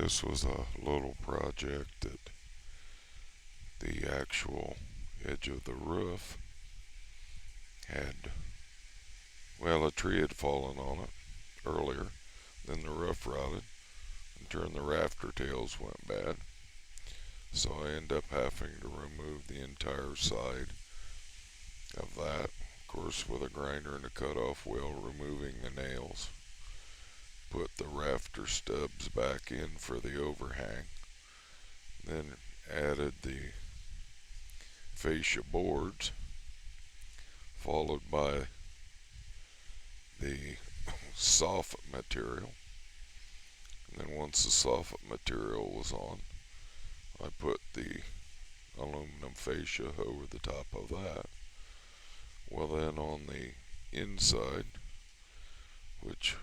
This was a little project that the actual edge of the roof had, well, a tree had fallen on it earlier. Then the roof rotted and turned the rafter tails went bad. So I ended up having to remove the entire side of that. Of course, with a grinder and a cutoff wheel, removing the nails. Put the rafter stubs back in for the overhang. Then added the fascia boards, followed by the soffit material. And then once the soffit material was on, I put the aluminum fascia over the top of that. Well, then on the inside, which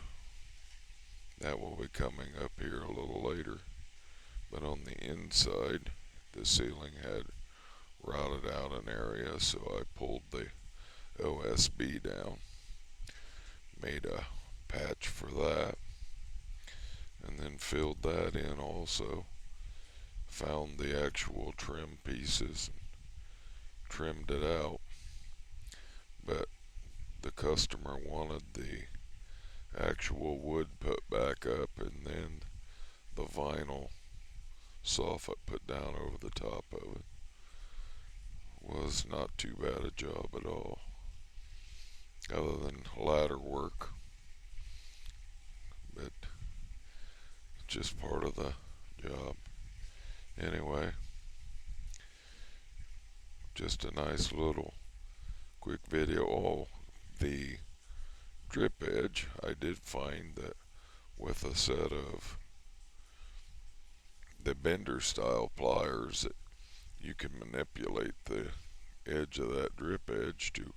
that will be coming up here a little later, but on the inside, the ceiling had rotted out an area, so I pulled the OSB down, made a patch for that, and then filled that in also. Found the actual trim pieces and trimmed it out, but the customer wanted the actual wood put back up and then the vinyl soffit put down over the top of it. Was not too bad a job at all, other than ladder work, but just part of the job. Anyway, just a nice little quick video. Oh, the drip edge, I did find that with a set of the bender style pliers that you can manipulate the edge of that drip edge to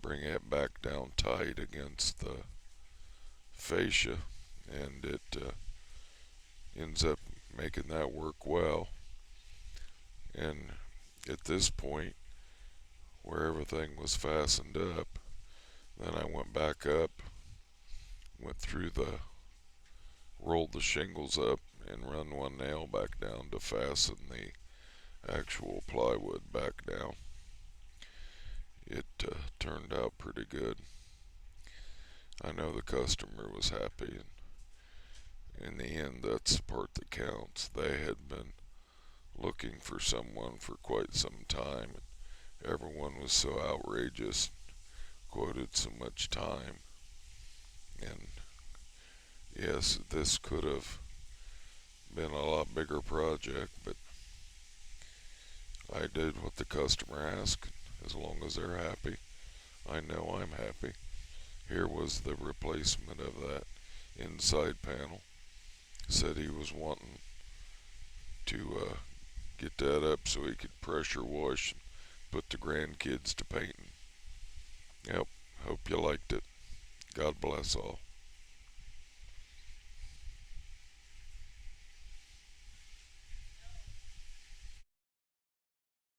bring it back down tight against the fascia, and it ends up making that work well. And at this point, where everything was fastened up, then I went back up, went through rolled the shingles up and run one nail back down to fasten the actual plywood back down. It turned out pretty good. I know the customer was happy, and in the end, that's the part that counts. They had been looking for someone for quite some time, and everyone was so outrageous, quoted so much time, and yes, this could have been a lot bigger project, but I did what the customer asked. As long as they're happy, I know I'm happy. Here was the replacement of that inside panel. Said he was wanting to get that up so he could pressure wash and put the grandkids to painting. Yep, hope you liked it. God bless all.